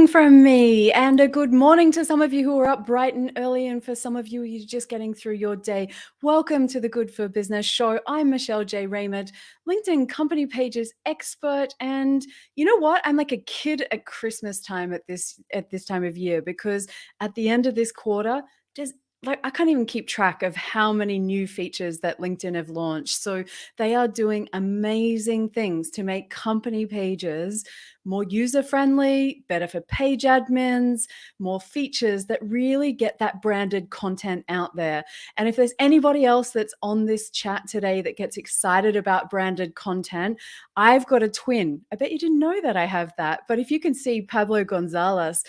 from me, and a good morning to some of you who are up bright and early, and for some of you, you're just getting through your day. Welcome to the Good for Business show. I'm Michelle J. Raymond, LinkedIn company pages expert, and you know what? I'm like a kid at Christmas time at this time of year, because at the end of this quarter, there's like I can't even keep track of how many new features that LinkedIn have launched. So they are doing amazing things to make company pages more user-friendly, better for page admins, more features that really get that branded content out there. And if there's anybody else that's on this chat today that gets excited about branded content, I've got a twin. I bet you didn't know that I have that. But if you can see Pablo Gonzalez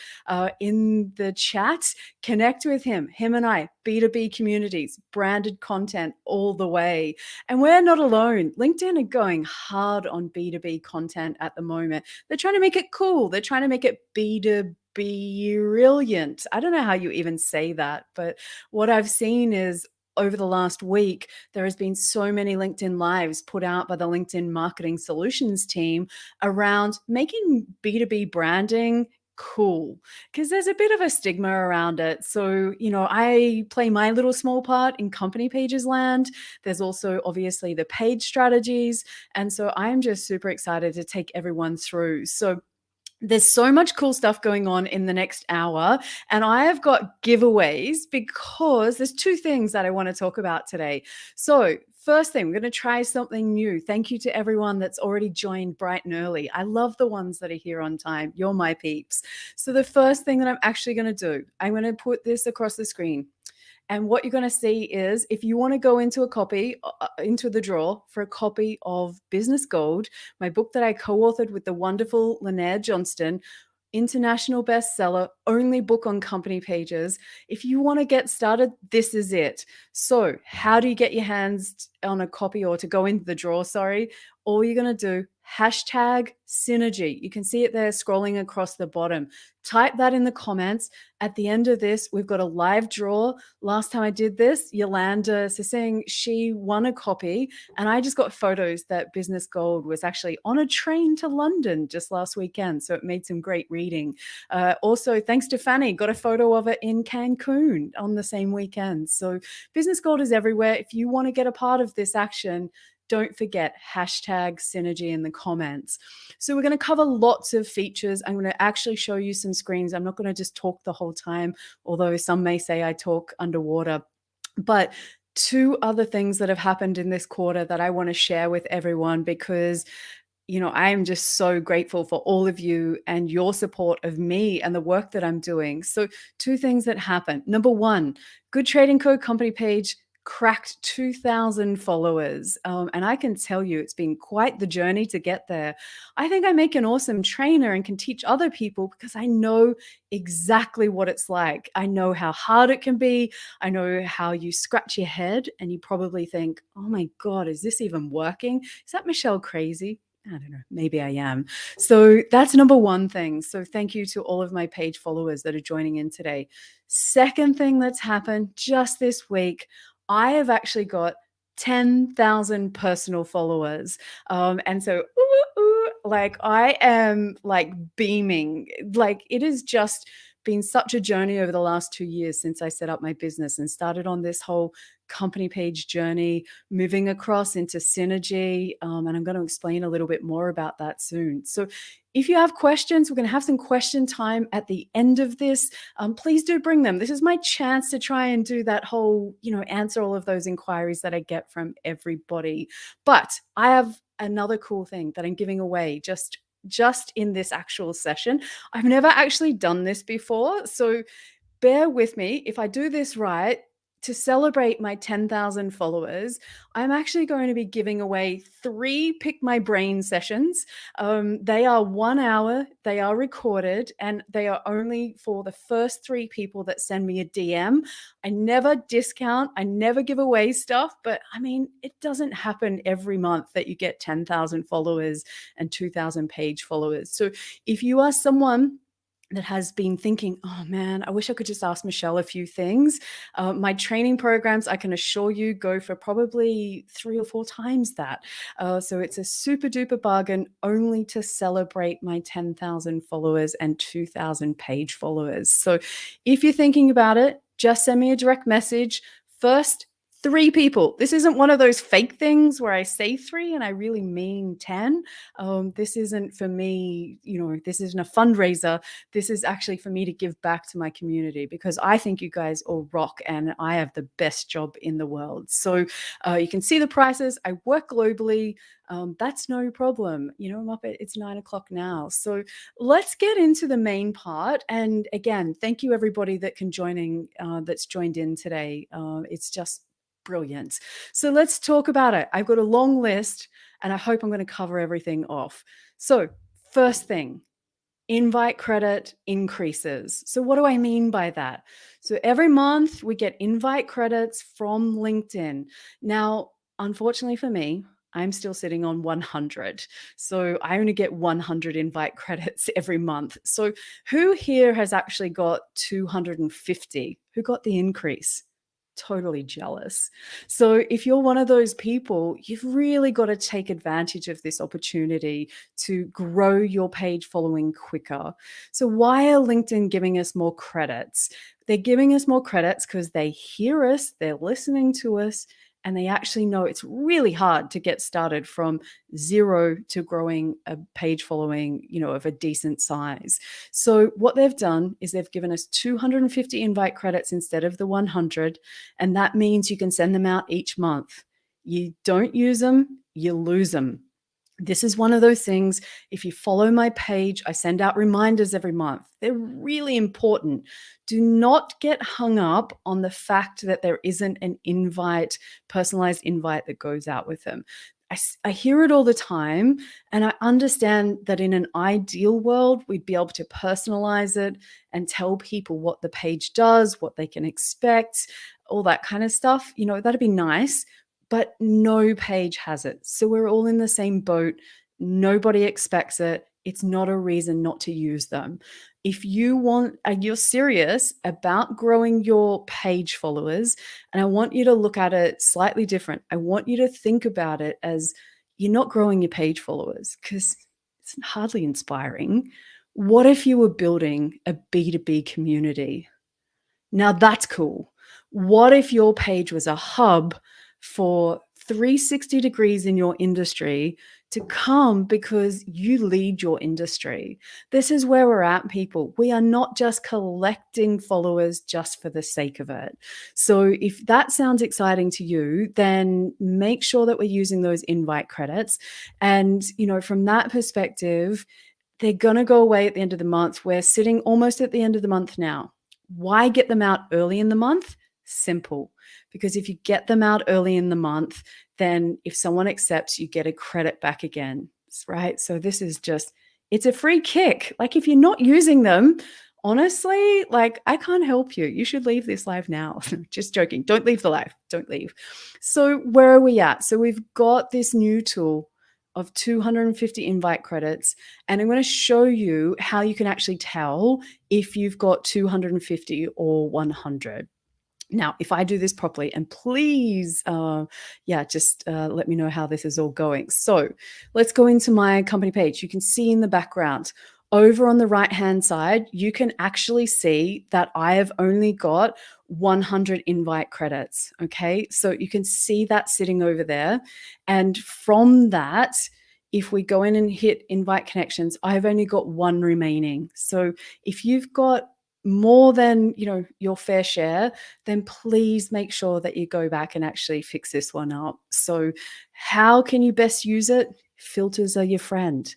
in the chat, connect with him. Him and I, B2B communities, branded content all the way. And we're not alone. LinkedIn are going hard on B2B content at the moment. They're trying to make it cool. They're trying to make it B2B brilliant. I don't know how you even say that, but what I've seen is over the last week, there has been so many LinkedIn Lives put out by the LinkedIn Marketing Solutions team around making B2B branding cool, because there's a bit of a stigma around it. So, I play my little small part in company pages land. There's also obviously the page strategies. And so I'm just super excited to take everyone through. So there's so much cool stuff going on in the next hour, and I have got giveaways because there's two things that I want to talk about today. So first thing, we're going to try something new. Thank you to everyone that's already joined bright and early. I love the ones that are here on time. You're my peeps. So the first thing that I'm actually going to do, I'm going to put this across the screen. And what you're going to see is, if you want to go into into the draw for a copy of Business Gold, my book that I co-authored with the wonderful Lynette Johnston, international bestseller, only book on company pages. If you want to get started, this is it. So how do you get your hands on a copy, or to go into the draw, sorry? All you're going to do, hashtag synergy. You can see it there scrolling across the bottom. Type that in the comments. At the end of this, we've got a live draw. Last time I did this, Yolanda saying she won a copy, and I just got photos that Business Gold was actually on a train to London just last weekend. So it made some great reading. Also, thanks to Fanny, got a photo of it in Cancun on the same weekend. So Business Gold is everywhere. If you want to get a part of this action, don't forget hashtag synergy in the comments. So we're going to cover lots of features. I'm going to actually show you some screens. I'm not going to just talk the whole time, although some may say I talk underwater. But two other things that have happened in this quarter that I want to share with everyone, because I am just so grateful for all of you and your support of me and the work that I'm doing. So two things that happened. Number one, Good Trading Co. company page cracked 2,000 followers. And I can tell you, it's been quite the journey to get there. I think I make an awesome trainer and can teach other people, because I know exactly what it's like. I know how hard it can be. I know how you scratch your head and you probably think, oh my God, is this even working? Is that Michelle crazy? I don't know, maybe I am. So that's number one thing. So thank you to all of my page followers that are joining in today. Second thing that's happened just this week, I have actually got 10,000 personal followers. And so, like, I am like beaming. Like, it has just been such a journey over the last 2 years since I set up my business and started on this whole company page journey, moving across into synergy. And I'm going to explain a little bit more about that soon. So if you have questions, we're going to have some question time at the end of this. Please do bring them. This is my chance to try and do that whole, answer all of those inquiries that I get from everybody. But I have another cool thing that I'm giving away just in this actual session. I've never actually done this before, so bear with me. If I do this right, to celebrate my 10,000 followers, I'm actually going to be giving away 3 Pick My Brain sessions. They are 1 hour, they are recorded, and they are only for the first 3 people that send me a DM. I never discount, I never give away stuff, but I mean, it doesn't happen every month that you get 10,000 followers and 2,000 page followers. So if you are someone that has been thinking, oh man, I wish I could just ask Michelle a few things. My training programs, I can assure you, go for probably 3 or 4 times that. So it's a super duper bargain only to celebrate my 10,000 followers and 2,000 page followers. So if you're thinking about it, just send me a direct message. First, 3 people. This isn't one of those fake things where I say 3 and I really mean 10. This isn't for me, this isn't a fundraiser. This is actually for me to give back to my community because I think you guys all rock and I have the best job in the world. So you can see the prices. I work globally. That's no problem. I'm up it's 9 o'clock now. So let's get into the main part. And again, thank you everybody that's joined in today. It's just brilliant. So let's talk about it. I've got a long list and I hope I'm going to cover everything off. So first thing, invite credit increases. So what do I mean by that? So every month we get invite credits from LinkedIn. Now, unfortunately for me, I'm still sitting on 100. So I only get 100 invite credits every month. So who here has actually got 250? Who got the increase? Totally jealous. So if you're one of those people, you've really got to take advantage of this opportunity to grow your page following quicker. So why are LinkedIn giving us more credits? They're giving us more credits because they hear us, they're listening to us, and they actually know it's really hard to get started from 0 to growing a page following, of a decent size. So what they've done is they've given us 250 invite credits instead of the 100, and that means you can send them out each month. You don't use them, you lose them. This is one of those things. If you follow my page, I send out reminders every month. They're really important. Do not get hung up on the fact that there isn't an personalized invite that goes out with them. I hear it all the time, and I understand that in an ideal world, we'd be able to personalize it and tell people what the page does, what they can expect, all that kind of stuff. That'd be nice. But no page has it. So we're all in the same boat. Nobody expects it. It's not a reason not to use them. If you're serious about growing your page followers, and I want you to look at it slightly different. I want you to think about it as you're not growing your page followers because it's hardly inspiring. What if you were building a B2B community? Now that's cool. What if your page was a hub for 360 degrees in your industry to come because you lead your industry? This is where we're at, people. We are not just collecting followers just for the sake of it. So if that sounds exciting to you, then make sure that we're using those invite credits. And, from that perspective, they're going to go away at the end of the month. We're sitting almost at the end of the month now. Why get them out early in the month? Simple. Because if you get them out early in the month, then if someone accepts, you get a credit back again, right? So this is it's a free kick. Like if you're not using them, honestly, I can't help you. You should leave this live now. Just joking. Don't leave the live. Don't leave. So where are we at? So we've got this new tool of 250 invite credits. And I'm going to show you how you can actually tell if you've got 250 or 100. Now, if I do this properly, and please, just let me know how this is all going. So let's go into my company page. You can see in the background, over on the right-hand side, you can actually see that I have only got 100 invite credits, okay? So you can see that sitting over there. And from that, if we go in and hit invite connections, I've only got 1 remaining. So if you've got more than your fair share, then please make sure that you go back and actually fix this one up. So how can you best use it? Filters are your friend.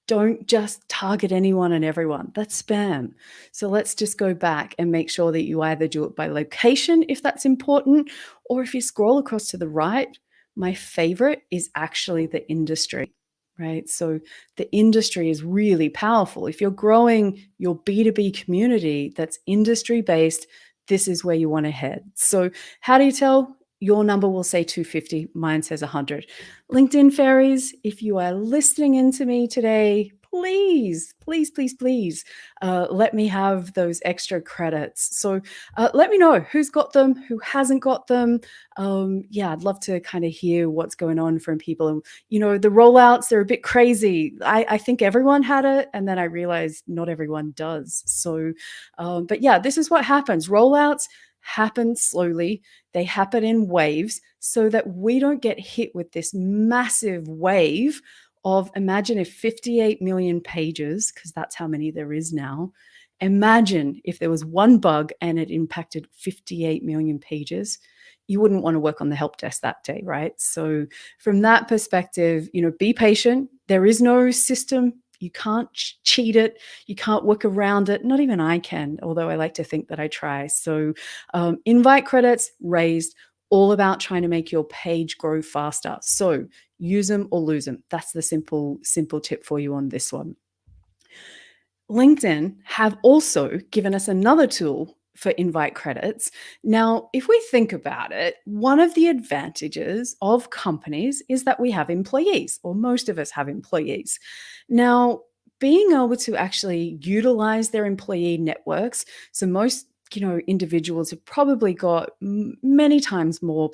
Don't just target anyone and everyone. That's spam. So let's just go back and make sure that you either do it by location if that's important, or if you scroll across to the right, my favorite is actually the industry. Right? So the industry is really powerful. If you're growing your B2B community that's industry-based, this is where you want to head. So how do you tell? Your number will say 250, mine says 100. LinkedIn fairies, if you are listening into me today, please, please, please, please, let me have those extra credits. So let me know who's got them, who hasn't got them. Yeah, I'd love to kind of hear what's going on from people. And, the rollouts, they're a bit crazy. I think everyone had it, and then I realized not everyone does. So, but yeah, this is what happens. Rollouts happen slowly, they happen in waves so that we don't get hit with this massive wave of, imagine if 58 million pages, because that's how many there is now. Imagine if there was one bug and it impacted 58 million pages. You wouldn't want to work on the help desk that day, right? So from that perspective, be patient. There is no system. You can't cheat it. You can't work around it. Not even I can, although I like to think that I try. So invite credits raised, all about trying to make your page grow faster. So use them or lose them. That's the simple tip for you on this one. LinkedIn have also given us another tool for invite credits. Now, if we think about it, one of the advantages of companies is that we have employees, or most of us have employees. Now, being able to actually utilize their employee networks, so most individuals have probably got many times more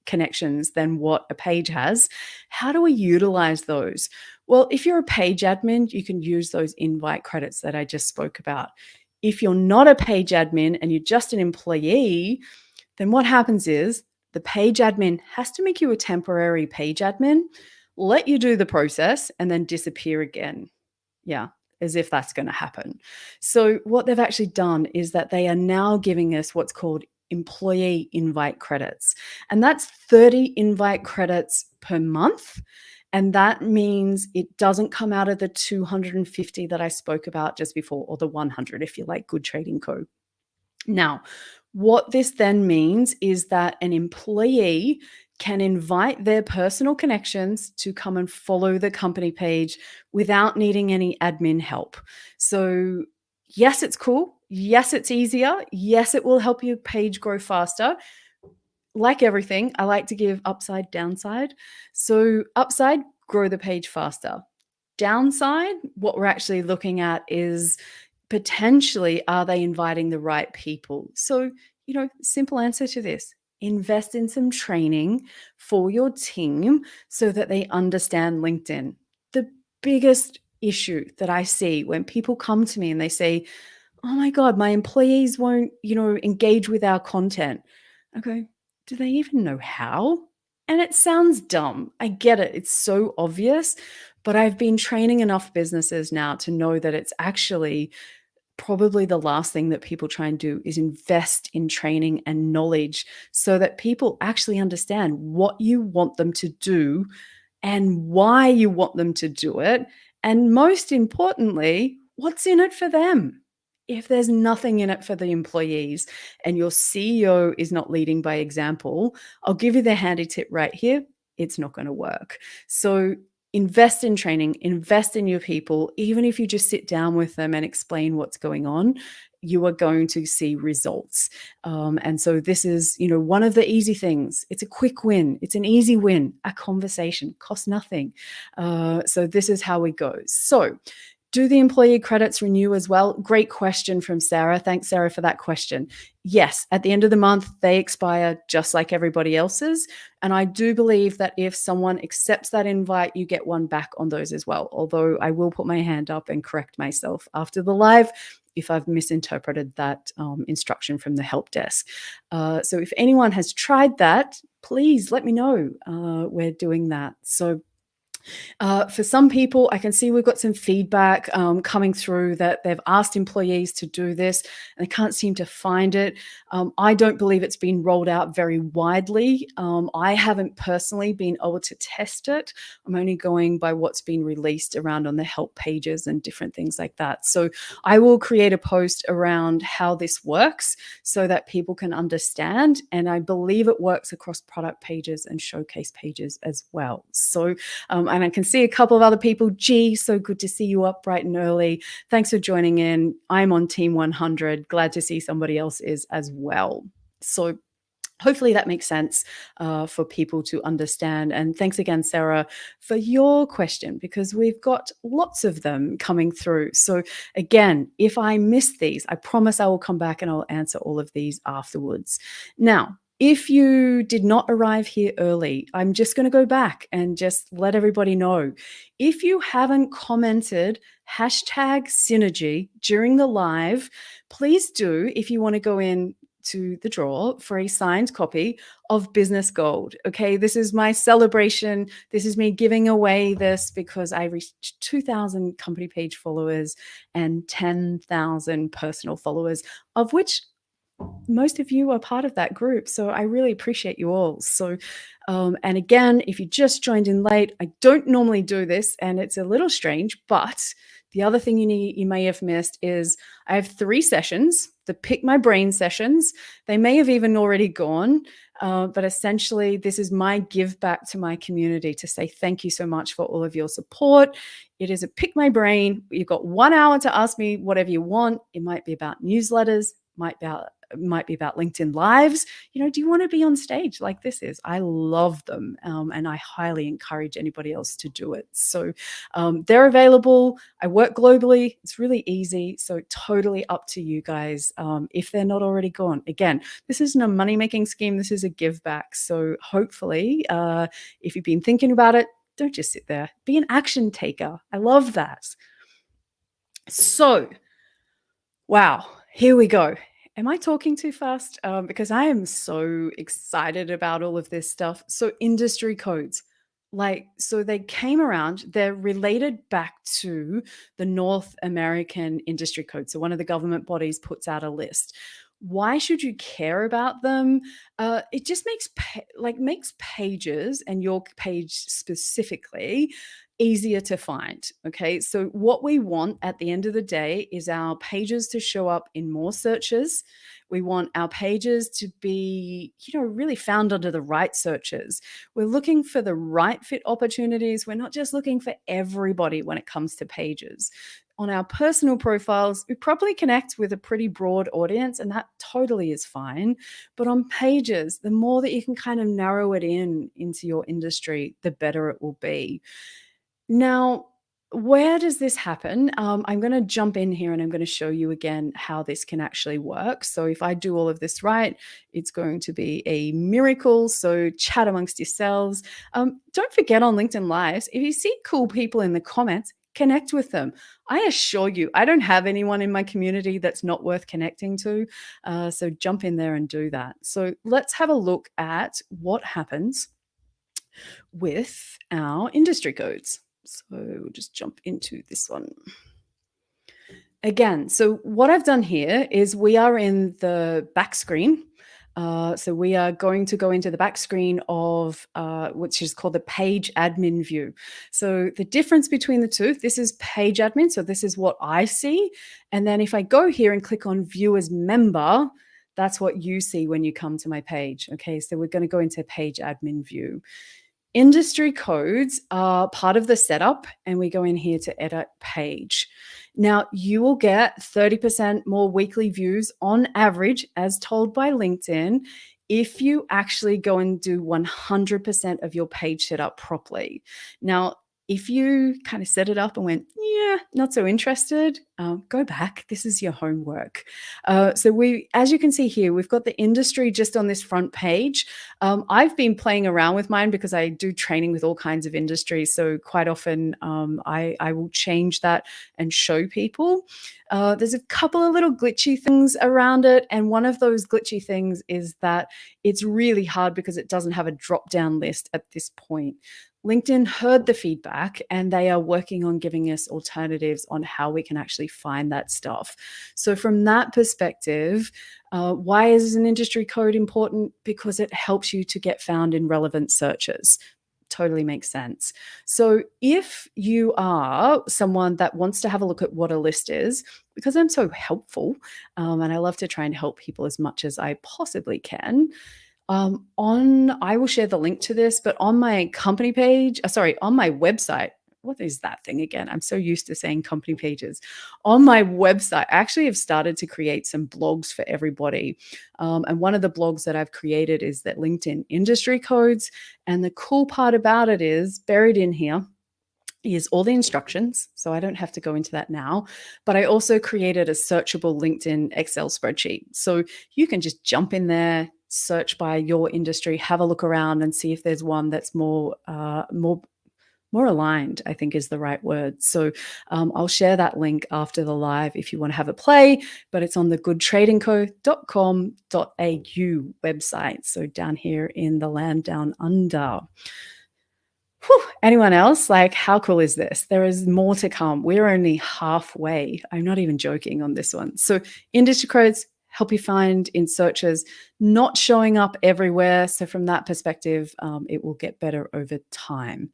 connections than what a page has. How do we utilize those? Well, if you're a page admin, you can use those invite credits that I just spoke about. If you're not a page admin and you're just an employee, then what happens is the page admin has to make you a temporary page admin, let you do the process, and then disappear again. Yeah, as if that's going to happen. So what they've actually done is that they are now giving us what's called employee invite credits. And that's 30 invite credits per month. And that means it doesn't come out of the 250 that I spoke about just before, or the 100 if you like Good Trading Co. Now, what this then means is that an employee can invite their personal connections to come and follow the company page without needing any admin help. So, yes, it's cool. Yes, it's easier. Yes, it will help your page grow faster. Like everything, I like to give upside, downside. So, upside, grow the page faster. Downside, what we're actually looking at is potentially, are they inviting the right people? So, simple answer to this: invest in some training for your team so that they understand LinkedIn. The biggest issue that I see when people come to me and they say, "Oh my God, my employees won't, engage with our content." I go, do they even know how? And it sounds dumb. I get it. It's so obvious. But I've been training enough businesses now to know that it's actually probably the last thing that people try and do is invest in training and knowledge so that people actually understand what you want them to do and why you want them to do it. And most importantly, what's in it for them. If there's nothing in it for the employees and your CEO is not leading by example, I'll give you the handy tip right here. It's not going to work. So invest in training, invest in your people. Even if you just sit down with them and explain what's going on, you are going to see results. And so this is, one of the easy things. It's a quick win. It's an easy win. A conversation costs nothing. So this is how it goes. So do the employee credits renew as well? Great question from Sarah. Thanks, Sarah, for that question. Yes, at the end of the month, they expire just like everybody else's. And I do believe that if someone accepts that invite, you get one back on those as well. Although I will put my hand up and correct myself after the live if I've misinterpreted that instruction from the help desk. So if anyone has tried that, please let me know. We're doing that. So for some people, I can see we've got some feedback coming through that they've asked employees to do this and they can't seem to find it. I don't believe it's been rolled out very widely. I haven't personally been able to test it. I'm only going by what's been released around on the help pages and different things like that. So I will create a post around how this works so that people can understand. And I believe it works across product pages and showcase pages as well. So, and I can see a couple of other people. Gee, so good to see you up bright and early. Thanks for joining in. I'm on Team 100. Glad to see somebody else is as well. So Hopefully that makes sense for people to understand. And thanks again, Sarah, for your question, because we've got lots of them coming through. So, again, if I miss these, I promise I will come back and I'll answer all of these afterwards. Now, if you did not arrive here early, I'm just going to go back and just let everybody know. If you haven't commented hashtag synergy during the live, please do if you want to go in to the draw for a signed copy of Business Gold. Okay, this is my celebration. This is me giving away this because I reached 2,000 company page followers and 10,000 personal followers, of which most of you are part of that group. So I really appreciate you all. So, and again, if you just joined in late, I don't normally do this and it's a little strange, but the other thing you may have missed is I have 3 sessions, the Pick My Brain sessions. They may have even already gone, but essentially this is my give back to my community to say thank you so much for all of your support. It is a Pick My Brain. You've got 1 hour to ask me whatever you want. It might be about newsletters, might be about LinkedIn Lives. Do you want to be on stage like this is? I love them, and I highly encourage anybody else to do it. So they're available. I work globally. It's really easy. So totally up to you guys if they're not already gone. Again, this isn't a money-making scheme. This is a give back. So hopefully, if you've been thinking about it, don't just sit there. Be an action taker. I love that. So, wow, here we go. Am I talking too fast? Because I am so excited about all of this stuff. So, industry codes, so they came around, they're related back to the North American industry code. So, one of the government bodies puts out a list. Why should you care about them? It just makes pages, and your page specifically, easier to find. Okay. So, what we want at the end of the day is our pages to show up in more searches. We want our pages to be, really found under the right searches. We're looking for the right fit opportunities. We're not just looking for everybody when it comes to pages. On our personal profiles, we probably connect with a pretty broad audience, and that totally is fine. But on pages, the more that you can kind of narrow it into your industry, the better it will be. Now, where does this happen? I'm going to jump in here and I'm going to show you again how this can actually work. So if I do all of this right, it's going to be a miracle. So chat amongst yourselves. Don't forget on LinkedIn Lives, if you see cool people in the comments, connect with them. I assure you, I don't have anyone in my community that's not worth connecting to. So jump in there and do that. So let's have a look at what happens with our industry codes. So we'll just jump into this one. Again, so what I've done here is we are in the back screen. So we are going to go into the back screen of which is called the page admin view. So the difference between the two, this is page admin. So this is what I see. And then if I go here and click on view as member, that's what you see when you come to my page. Okay, so we're going to go into page admin view. Industry codes are part of the setup, and we go in here to edit page. Now, you will get 30% more weekly views on average, as told by LinkedIn, if you actually go and do 100% of your page setup properly. Now, if you kind of set it up and went, yeah, not so interested, go back. This is your homework. So as you can see here, we've got the industry just on this front page. I've been playing around with mine because I do training with all kinds of industries. So quite often I will change that and show people. There's a couple of little glitchy things around it. And one of those glitchy things is that it's really hard because it doesn't have a drop-down list at this point. LinkedIn heard the feedback and they are working on giving us alternatives on how we can actually find that stuff. So from that perspective, why is an industry code important? Because it helps you to get found in relevant searches. Totally makes sense. So if you are someone that wants to have a look at what a list is, because I'm so helpful and I love to try and help people as much as I possibly can, I will share the link to this, but on my company page, on my website, what is that thing again? I'm so used to saying company pages. On my website, I actually have started to create some blogs for everybody. And one of the blogs that I've created is that LinkedIn industry codes. And the cool part about it is buried in here is all the instructions. So I don't have to go into that now. But I also created a searchable LinkedIn Excel spreadsheet. So you can just jump in there, search by your industry, have a look around and see if there's one that's more aligned, I think is the right word. So I'll share that link after the live if you want to have a play, but it's on the goodtradingco.com.au website. So down here in the land down under. Whew. Anyone else? Like, how cool is this? There is more to come. We're only halfway. I'm not even joking on this one. So industry codes help you find in searches, not showing up everywhere. So from that perspective, it will get better over time.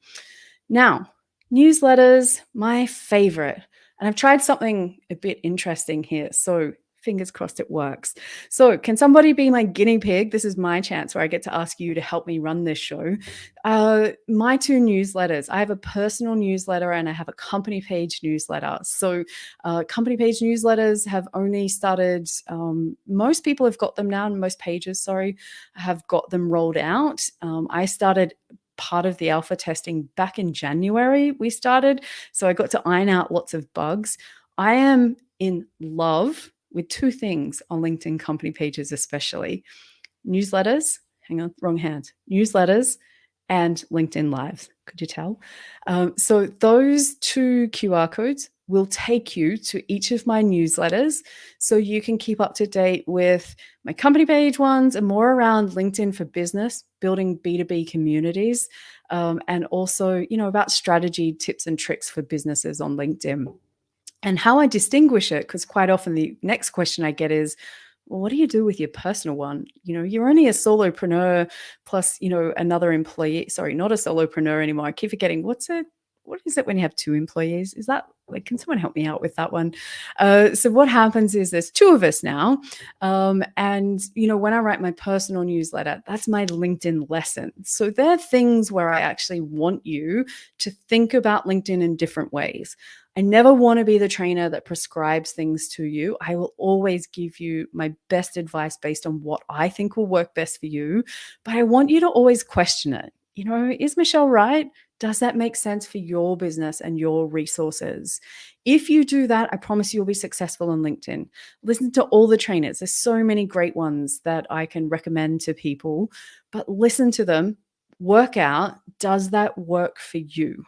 Now, newsletters, my favorite. And I've tried something a bit interesting here. So fingers crossed it works. So can somebody be my guinea pig? This is my chance where I get to ask you to help me run this show. My two newsletters, I have a personal newsletter and I have a company page newsletter. So company page newsletters have only started, most people have got them now, and most pages, sorry, have got them rolled out. I started part of the alpha testing back in January, we started. So I got to iron out lots of bugs. I am in love with two things on LinkedIn company pages, especially newsletters. Hang on, wrong hand. Newsletters and LinkedIn Lives. Could you tell? So those two QR codes will take you to each of my newsletters so you can keep up to date with my company page ones and more around LinkedIn for business, building B2B communities, and also, about strategy, tips and tricks for businesses on LinkedIn. And how I distinguish it, because quite often the next question I get is, well, what do you do with your personal one? You're only a solopreneur plus, another employee. Sorry, not a solopreneur anymore. I keep forgetting what is it when you have two employees? Is that like, can someone help me out with that one? So what happens is there's two of us now. And, when I write my personal newsletter, that's my LinkedIn lesson. So there are things where I actually want you to think about LinkedIn in different ways. I never want to be the trainer that prescribes things to you. I will always give you my best advice based on what I think will work best for you. But I want you to always question it. Is Michelle right? Does that make sense for your business and your resources? If you do that, I promise you'll be successful on LinkedIn. Listen to all the trainers. There's so many great ones that I can recommend to people, but listen to them, work out, does that work for you?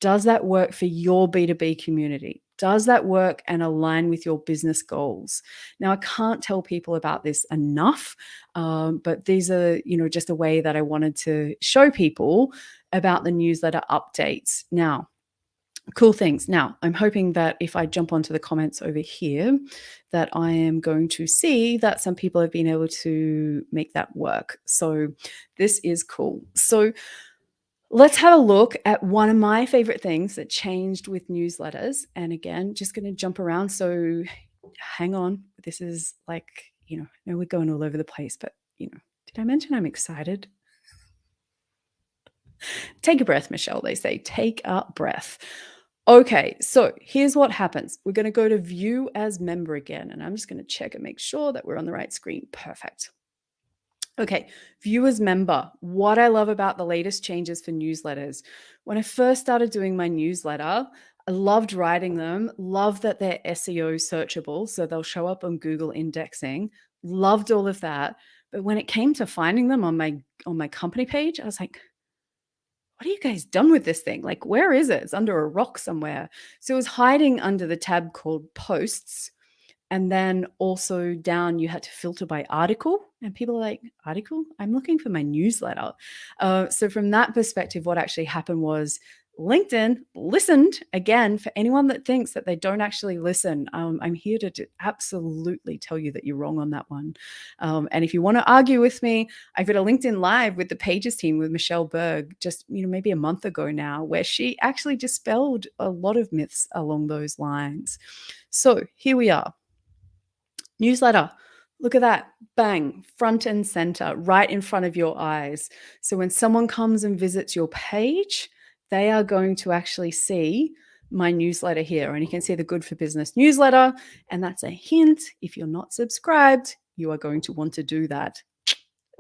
Does that work for your B2B community? Does that work and align with your business goals? Now, I can't tell people about this enough, but these are, just a way that I wanted to show people about the newsletter updates. Now, cool things. Now, I'm hoping that if I jump onto the comments over here, that I am going to see that some people have been able to make that work. So this is cool. So let's have a look at one of my favorite things that changed with newsletters. And again, just going to jump around. So hang on. This is like, I know we're going all over the place, but, did I mention I'm excited? Take a breath, Michelle, they say. Take a breath. Okay, so here's what happens. We're going to go to view as member again, and I'm just going to check and make sure that we're on the right screen. Perfect. Okay, view as member. What I love about the latest changes for newsletters. When I first started doing my newsletter, I loved writing them, loved that they're SEO searchable, so they'll show up on Google indexing. Loved all of that. But when it came to finding them on my company page, I was like, what have you guys done with this thing? Like, where is it? It's under a rock somewhere. So it was hiding under the tab called posts. And then also down, you had to filter by article. And people are like, article? I'm looking for my newsletter. So from that perspective, what actually happened was LinkedIn listened. Again, for anyone that thinks that they don't actually listen, I'm here to absolutely tell you that you're wrong on that one. And if you want to argue with me, I got a LinkedIn Live with the Pages team with Michelle Berg just, maybe a month ago now, where she actually dispelled a lot of myths along those lines. So here we are. Newsletter. Look at that. Bang. Front and center, right in front of your eyes. So when someone comes and visits your page, they are going to actually see my newsletter here. And you can see the Good for Business newsletter. And that's a hint. If you're not subscribed, you are going to want to do that.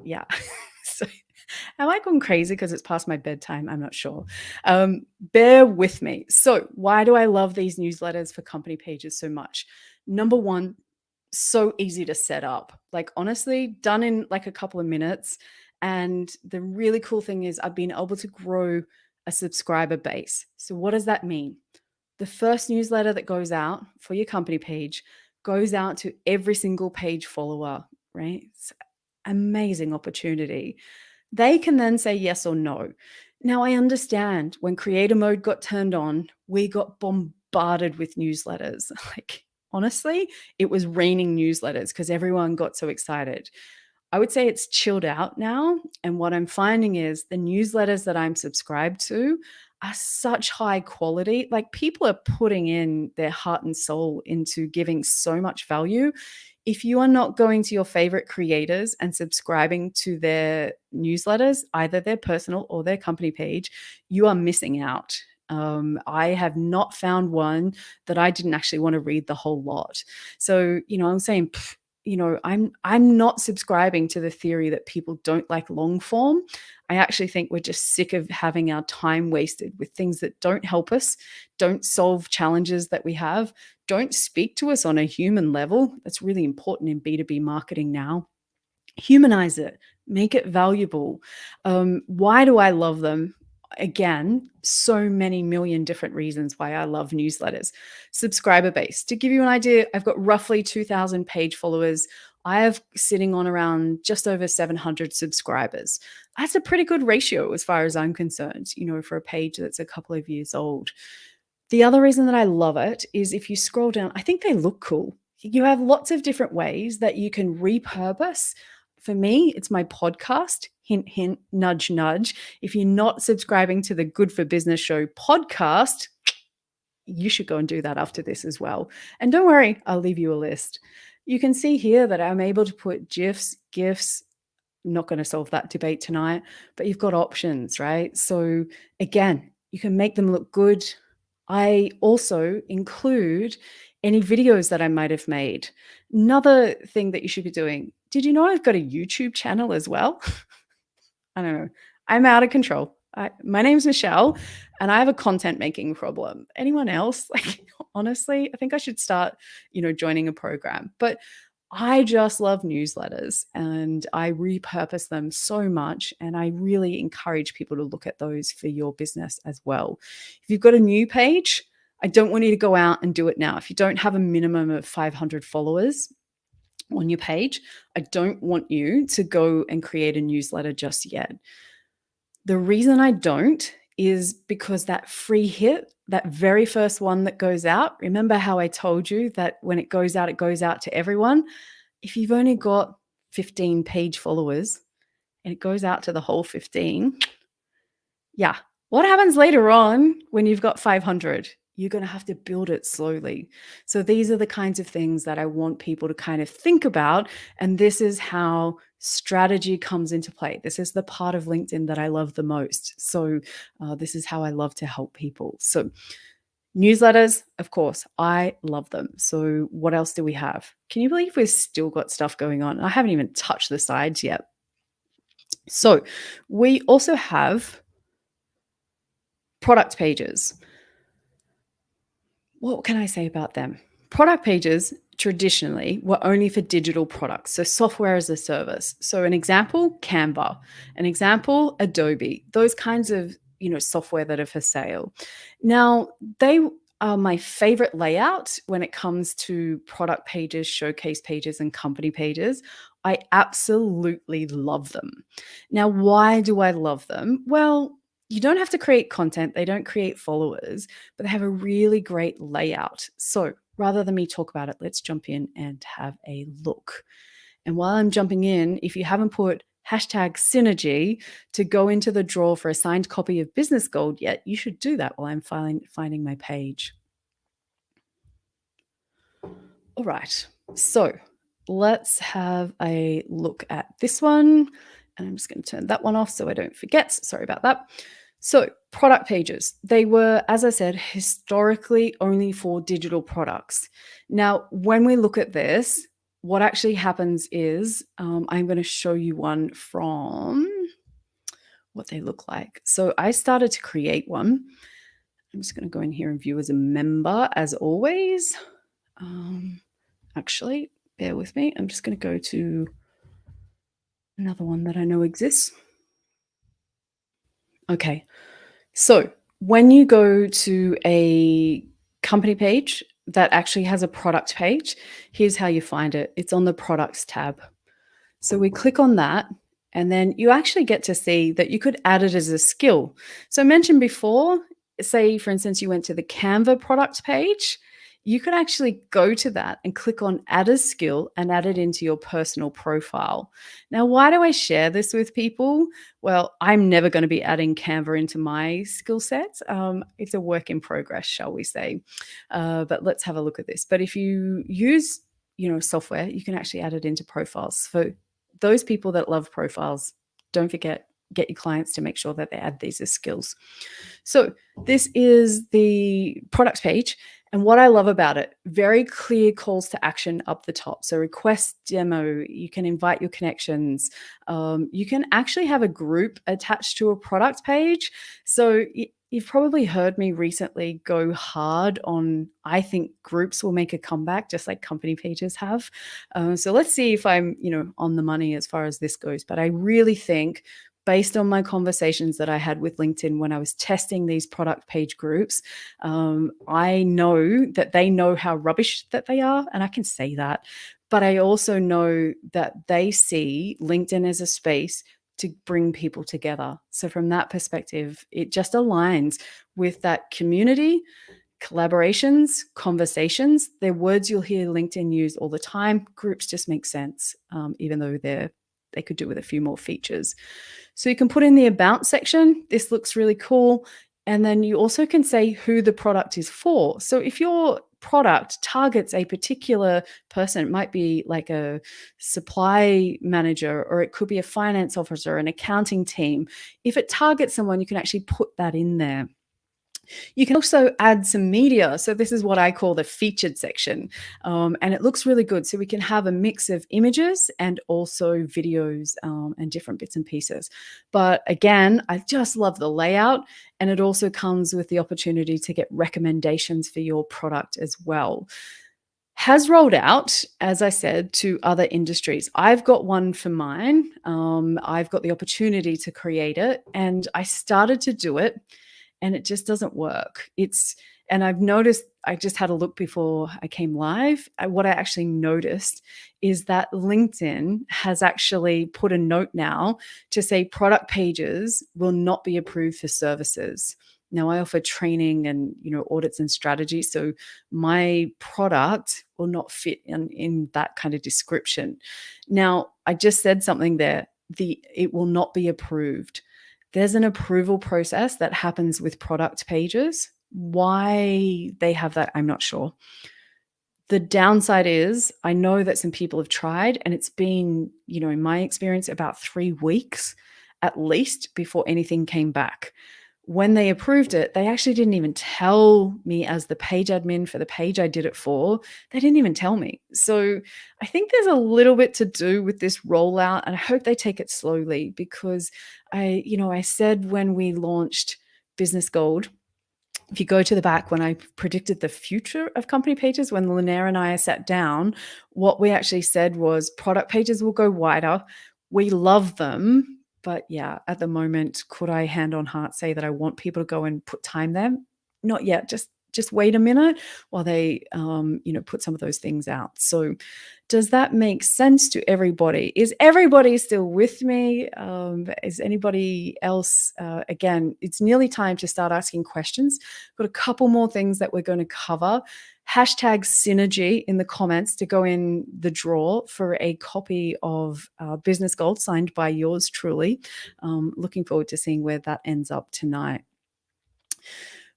Yeah. So am I going crazy because it's past my bedtime? I'm not sure. Bear with me. So why do I love these newsletters for company pages so much? Number one, so easy to set up. Like honestly, done in like a couple of minutes. And the really cool thing is I've been able to grow a subscriber base. So what does that mean? The first newsletter that goes out for your company page goes out to every single page follower, right? It's amazing opportunity. They can then say yes or no. Now, I understand when creator mode got turned on, we got bombarded with newsletters. Like, honestly, it was raining newsletters because everyone got so excited. I would say it's chilled out now. And what I'm finding is the newsletters that I'm subscribed to are such high quality. Like people are putting in their heart and soul into giving so much value. If you are not going to your favorite creators and subscribing to their newsletters, either their personal or their company page, you are missing out. I have not found one that I didn't actually want to read the whole lot. So, I'm saying, I'm not subscribing to the theory that people don't like long form. I actually think we're just sick of having our time wasted with things that don't help us, don't solve challenges that we have, don't speak to us on a human level. That's really important in B2B marketing now. Humanize it, make it valuable. Why do I love them? Again, so many million different reasons why I love newsletters. Subscriber base. To give you an idea, I've got roughly 2,000 page followers. I have sitting on around just over 700 subscribers. That's a pretty good ratio as far as I'm concerned, for a page that's a couple of years old. The other reason that I love it is if you scroll down, I think they look cool. You have lots of different ways that you can repurpose. For me, it's my podcast. Hint, hint, nudge, nudge. If you're not subscribing to the Good for Business Show podcast, you should go and do that after this as well. And don't worry, I'll leave you a list. You can see here that I'm able to put GIFs, GIFs. Not going to solve that debate tonight, but you've got options, right? So again, you can make them look good. I also include any videos that I might have made. Another thing that you should be doing. Did you know I've got a YouTube channel as well? I don't know. I'm out of control. My name's Michelle and I have a content making problem. Anyone else? Like, honestly, I think I should start, joining a program. But I just love newsletters and I repurpose them so much. And I really encourage people to look at those for your business as well. If you've got a new page, I don't want you to go out and do it now. If you don't have a minimum of 500 followers on your page, I don't want you to go and create a newsletter just yet. The reason I don't is because that free hit, that very first one that goes out, remember how I told you that when it goes out to everyone? If you've only got 15 page followers and it goes out to the whole 15, yeah. What happens later on when you've got 500? You're going to have to build it slowly. So these are the kinds of things that I want people to kind of think about. And this is how strategy comes into play. This is the part of LinkedIn that I love the most. So this is how I love to help people. So newsletters, of course, I love them. So what else do we have? Can you believe we've still got stuff going on? I haven't even touched the sides yet. So we also have product pages. What can I say about them? Product pages traditionally were only for digital products, so software as a service. So an example, Canva, an example, Adobe, those kinds of software that are for sale. Now, they are my favorite layout when it comes to product pages, showcase pages, and company pages. I absolutely love them. Now, why do I love them? Well, you don't have to create content. They don't create followers, but they have a really great layout. So rather than me talk about it, let's jump in and have a look. And while I'm jumping in, if you haven't put hashtag synergy to go into the draw for a signed copy of Business Gold yet, you should do that while I'm finding my page. All right, so let's have a look at this one. And I'm just going to turn that one off so I don't forget. Sorry about that. So, product pages, they were, as I said, historically only for digital products. Now, when we look at this, what actually happens is I'm going to show you one from what they look like. So, I started to create one. I'm just going to go in here and view as a member, as always. Um, Actually, bear with me. I'm just going to go to another one that I know exists. Okay. So when you go to a company page that actually has a product page, here's how you find it. It's on the products tab. So we click on that, and then you actually get to see that you could add it as a skill. So I mentioned before, say for instance, you went to the Canva product page, you could actually go to that and click on add a skill and add it into your personal profile. Now, why do I share this with people? Well, I'm never going to be adding Canva into my skill set. It's a work in progress, shall we say. But let's have a look at this. But if you use software, you can actually add it into profiles. For those people that love profiles, don't forget, get your clients to make sure that they add these as skills. So this is the product page. And what I love about it, very clear calls to action up the top. So request demo, you can invite your connections. You can actually have a group attached to a product page. So you've probably heard me recently go hard on, I think groups will make a comeback just like company pages have. So let's see if I'm, on the money as far as this goes. But I really think based on my conversations that I had with LinkedIn when I was testing these product page groups, I know that they know how rubbish that they are, and I can say that. But I also know that they see LinkedIn as a space to bring people together. So from that perspective, it just aligns with that community, collaborations, conversations. They're words you'll hear LinkedIn use all the time. Groups just make sense, even though they could do with a few more features. So you can put in the about section. This looks really cool. And then you also can say who the product is for. So if your product targets a particular person, it might be like a supply manager, or it could be a finance officer, an accounting team. If it targets someone, you can actually put that in there. You can also add some media. So this is what I call the featured section. And it looks really good. So we can have a mix of images and also videos and different bits and pieces. But again, I just love the layout. And it also comes with the opportunity to get recommendations for your product as well. Has rolled out, as I said, to other industries. I've got one for mine. I've got the opportunity to create it, and I started to do it, and it just doesn't work. And I've noticed, I just had a look before I came live. What I actually noticed is that LinkedIn has actually put a note now to say product pages will not be approved for services. Now I offer training and audits and strategy, so my product will not fit in that kind of description. Now I just said something there. It will not be approved. There's an approval process that happens with product pages. Why they have that, I'm not sure. The downside is I know that some people have tried, and it's been, in my experience, about 3 weeks at least before anything came back. When they approved it, they actually didn't even tell me as the page admin for the page I did it for. They didn't even tell me. So I think there's a little bit to do with this rollout, and I hope they take it slowly, because I said when we launched Business Gold, if you go to the back, when I predicted the future of company pages, when Linnea and I sat down, what we actually said was product pages will go wider. We love them. But yeah, at the moment, could I hand on heart say that I want people to go and put time there? Not yet. Just wait a minute while they put some of those things out. So does that make sense to everybody? Is everybody still with me? Is anybody else? Again, it's nearly time to start asking questions. Got a couple more things that we're going to cover. Hashtag synergy in the comments to go in the draw for a copy of Business Gold signed by yours truly. Looking forward to seeing where that ends up tonight.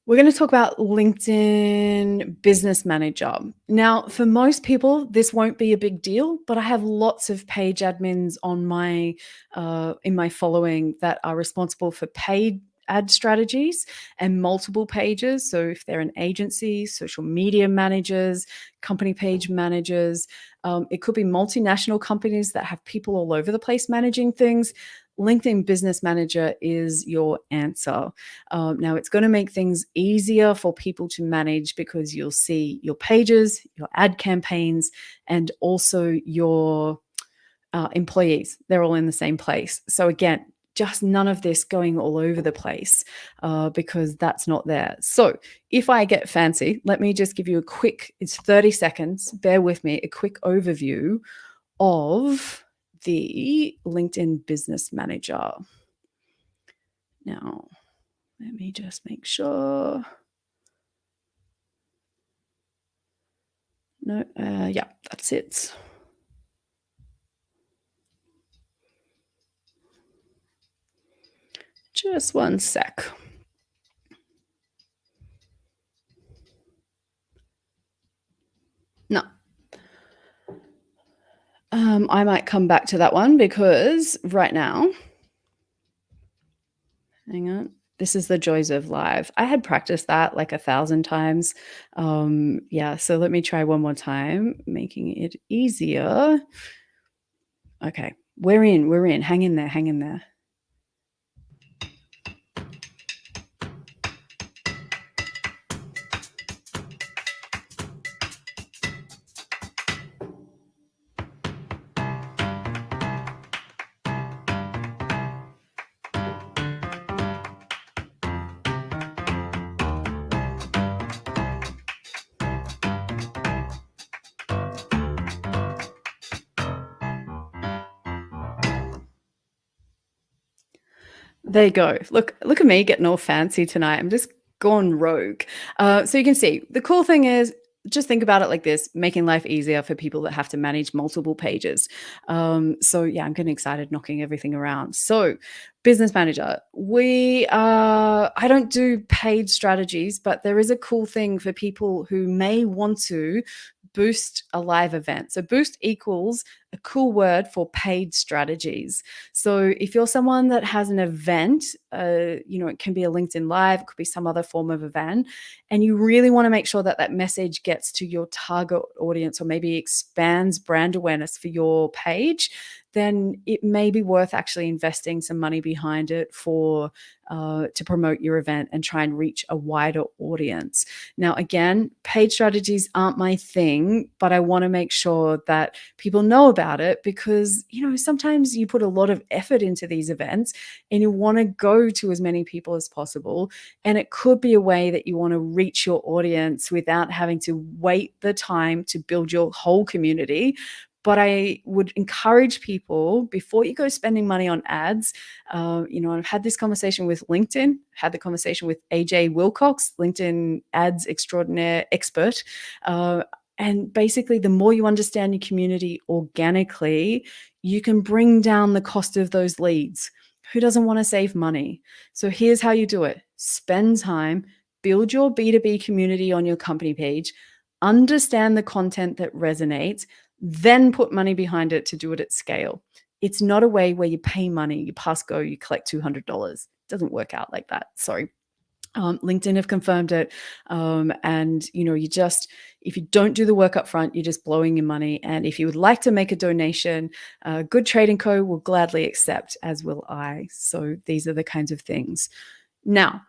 We're going to talk about LinkedIn Business Manager. Now, for most people, this won't be a big deal, but I have lots of page admins on in my following that are responsible for paid ad strategies and multiple pages. So if they're an agency, social media managers, company page managers, it could be multinational companies that have people all over the place managing things. LinkedIn Business Manager is your answer. Now, it's going to make things easier for people to manage because you'll see your pages, your ad campaigns, and also your employees. They're all in the same place. So again, just none of this going all over the place because that's not there. So if I get fancy, let me just give you a quick, it's 30 seconds, bear with me, a quick overview of the LinkedIn Business Manager. Now, let me just make sure. No, yeah, that's it. Just one sec. No. I might come back to that one because right now, hang on. This is the joys of live. I had practiced that like 1,000 times. Yeah, so let me try one more time, making it easier. Okay, we're in. Hang in there. There you go. Look at me getting all fancy tonight. I'm just gone rogue. So you can see the cool thing is just think about it like this, making life easier for people that have to manage multiple pages. So yeah, I'm getting excited knocking everything around. So business manager, I don't do paid strategies, but there is a cool thing for people who may want to boost a live event. So boost equals a cool word for paid strategies. So if you're someone that has an event, it can be a LinkedIn Live, it could be some other form of event, and you really want to make sure that that message gets to your target audience or maybe expands brand awareness for your page, then it may be worth actually investing some money behind it to promote your event and try and reach a wider audience. Now, again, paid strategies aren't my thing, but I want to make sure that people know about it because, sometimes you put a lot of effort into these events and you want to go to as many people as possible. And it could be a way that you want to reach your audience without having to wait the time to build your whole community. But I would encourage people before you go spending money on ads. I've had this conversation with LinkedIn, had the conversation with AJ Wilcox, LinkedIn ads extraordinaire expert. And basically, the more you understand your community organically, you can bring down the cost of those leads. Who doesn't want to save money? So here's how you do it. Spend time, build your B2B community on your company page, understand the content that resonates, then put money behind it to do it at scale. It's not a way where you pay money, you pass go, you collect $200. It doesn't work out like that. Sorry. LinkedIn have confirmed it. And if you don't do the work up front, you're just blowing your money. And if you would like to make a donation, Good Trading Co. will gladly accept, as will I. So these are the kinds of things. Now,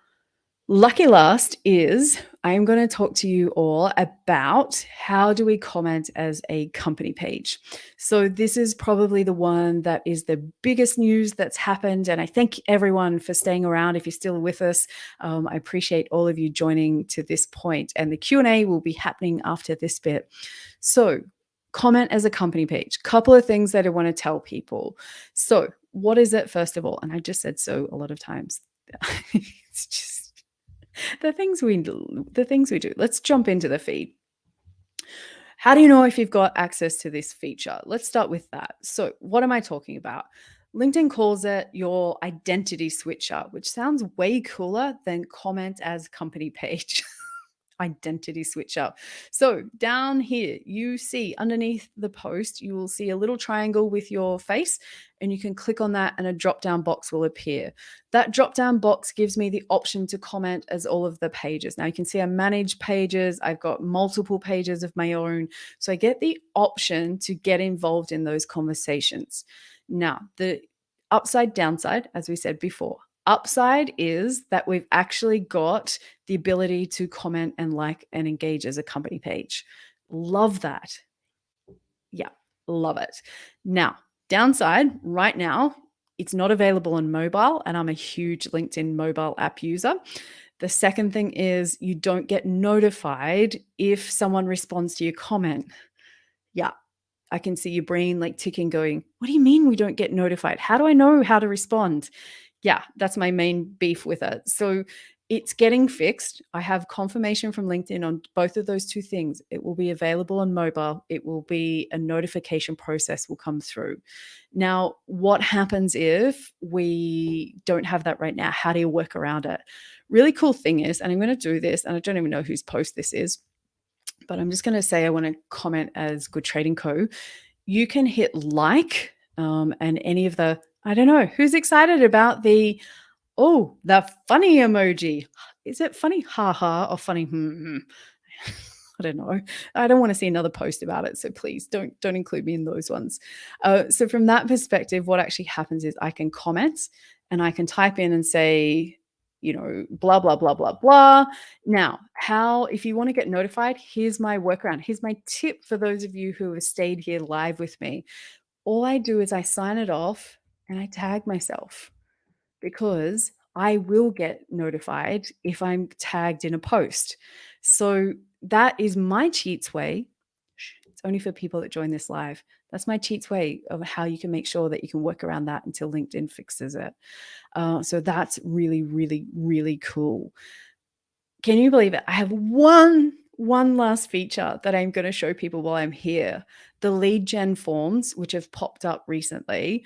lucky last is I'm going to talk to you all about how do we comment as a company page. So this is probably the one that is the biggest news that's happened. And I thank everyone for staying around. If you're still with us, I appreciate all of you joining to this point. And the Q&A will be happening after this bit. So comment as a company page. Couple of things that I want to tell people. So what is it, first of all? And I just said so a lot of times. It's just the things we do. Let's jump into the feed. How do you know if you've got access to this feature? Let's start with that. So what am I talking about? LinkedIn calls it your identity switcher, which sounds way cooler than comment as company page. identity switch up. So down here, you see underneath the post, you will see a little triangle with your face, and you can click on that and a drop down box will appear. That drop down box gives me the option to comment as all of the pages. Now you can see I manage pages. I've got multiple pages of my own. So I get the option to get involved in those conversations. Now, the upside downside, as we said before, upside is that we've actually got the ability to comment and like and engage as a company page. Love that. Yeah, love it. Now, downside right now, it's not available on mobile, and I'm a huge LinkedIn mobile app user. The second thing is you don't get notified if someone responds to your comment. Yeah, I can see your brain like ticking, going, what do you mean we don't get notified? How do I know how to respond? Yeah, that's my main beef with it. So it's getting fixed. I have confirmation from LinkedIn on both of those two things. It will be available on mobile. It will be a notification process will come through. Now, what happens if we don't have that right now? How do you work around it? Really cool thing is, and I'm going to do this, and I don't even know whose post this is, but I'm just going to say I want to comment as Good Trading Co. You can hit like and any of the, I don't know, who's excited about the funny emoji. Is it funny? Ha ha or funny? I don't know. I don't want to see another post about it. So please don't include me in those ones. So from that perspective, what actually happens is I can comment and I can type in and say, blah, blah, blah, blah, blah. Now, if you want to get notified, here's my workaround. Here's my tip for those of you who have stayed here live with me. All I do is I sign it off and I tag myself, because I will get notified if I'm tagged in a post. So that is my cheats way. It's only for people that join this live. That's my cheats way of how you can make sure that you can work around that until LinkedIn fixes it. So that's really, really, really cool. Can you believe it? I have one last feature that I'm going to show people while I'm here. The lead gen forms, which have popped up recently.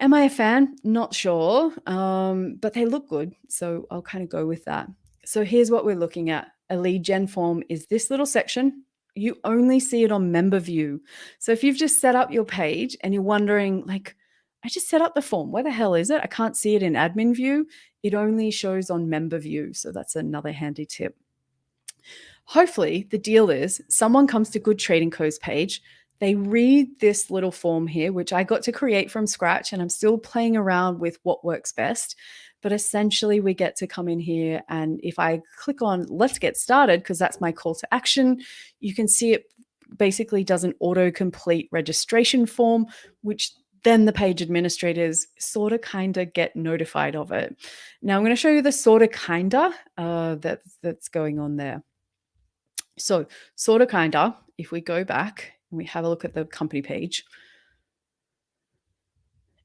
Am I a fan? Not sure, but they look good, so I'll kind of go with that. So here's what we're looking at. A lead gen form is this little section. You only see it on member view. So if you've just set up your page and you're wondering, like, I just set up the form, where the hell is it? I can't see it in admin view. It only shows on member view. So that's another handy tip. Hopefully the deal is someone comes to Good Trading Co's page, they read this little form here, which I got to create from scratch, and I'm still playing around with what works best. But essentially we get to come in here, and if I click on let's get started, because that's my call to action, you can see it basically does an autocomplete registration form, which then the page administrators sort of kind of get notified of it. Now I'm going to show you the sort of kind of that's going on there. So sort of kind of, if we go back and we have a look at the company page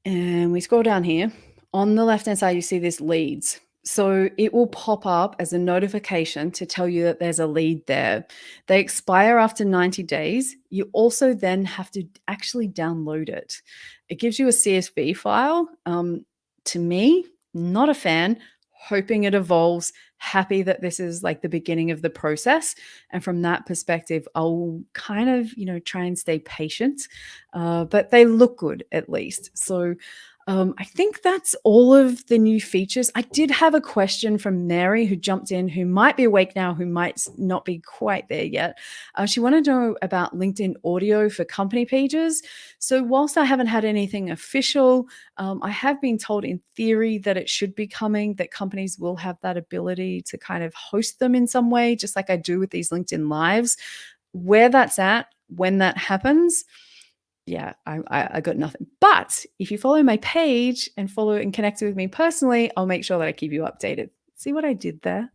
and we scroll down here, on the left-hand side, you see this leads. So it will pop up as a notification to tell you that there's a lead there. They expire after 90 days. You also then have to actually download it. It gives you a CSV file. To me, not a fan, hoping it evolves, happy that this is like the beginning of the process. And from that perspective, I'll kind of, try and stay patient, but they look good at least. So I think that's all of the new features. I did have a question from Mary who jumped in, who might be awake now, who might not be quite there yet. She wanted to know about LinkedIn audio for company pages. So whilst I haven't had anything official, I have been told in theory that it should be coming, that companies will have that ability to kind of host them in some way, just like I do with these LinkedIn Lives. Where that's at, when that happens, yeah, I got nothing. But if you follow my page and follow and connect with me personally, I'll make sure that I keep you updated. See what I did there?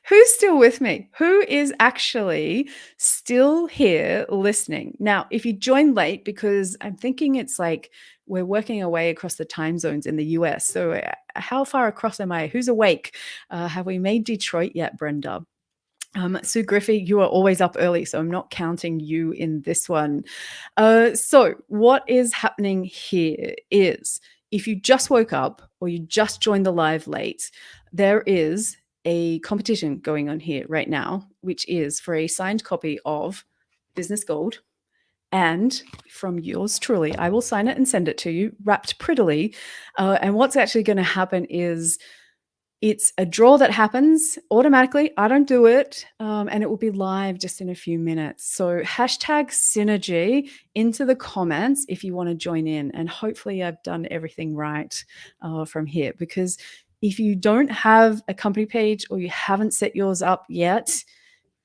Who's still with me? Who is actually still here listening? Now, if you joined late, because I'm thinking it's like we're working our way across the time zones in the US. So how far across am I? Who's awake? Have we made Detroit yet, Brenda? Sue Griffey, you are always up early, so I'm not counting you in this one. So what is happening here is if you just woke up or you just joined the live late, there is a competition going on here right now, which is for a signed copy of Business Gold. And from yours truly, I will sign it and send it to you wrapped prettily. And what's actually going to happen is it's a draw that happens automatically. I don't do it. And it will be live just in a few minutes. So hashtag synergy into the comments if you want to join in. And hopefully I've done everything right from here, because if you don't have a company page or you haven't set yours up yet,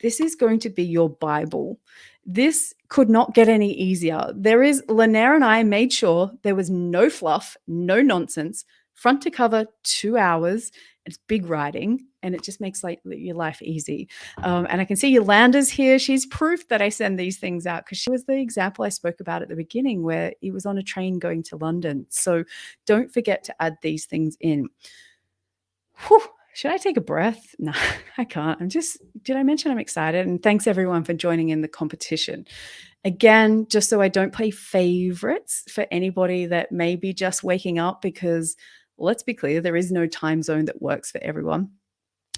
this is going to be your Bible. This could not get any easier. Linaire and I made sure there was no fluff, no nonsense, front to cover, 2 hours. It's big writing, and it just makes your life easy. And I can see Yolanda's here. She's proof that I send these things out, because she was the example I spoke about at the beginning where he was on a train going to London. So don't forget to add these things in. Whew. Should I take a breath? No, I can't. Did I mention I'm excited? And thanks everyone for joining in the competition. Again, just so I don't play favorites for anybody that may be just waking up, because let's be clear, there is no time zone that works for everyone.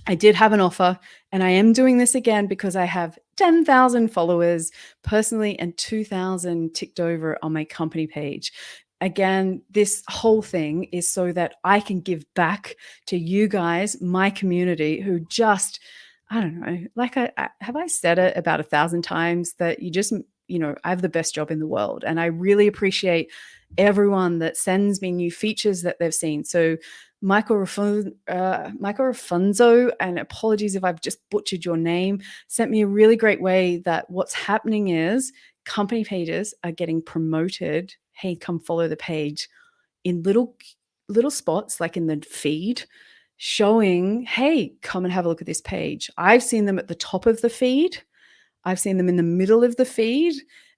I did have an offer, and I am doing this again because I have 10,000 followers personally and 2,000 ticked over on my company page. Again, this whole thing is so that I can give back to you guys, my community, who just, I don't know, like I said it about 1,000 times that I have the best job in the world. And I really appreciate everyone that sends me new features that they've seen. So Michael Rafunzo, and apologies if I've just butchered your name, sent me a really great way that what's happening is company pages are getting promoted. Hey, come follow the page in little spots, like in the feed, showing, hey, come and have a look at this page. I've seen them at the top of the feed. I've seen them in the middle of the feed.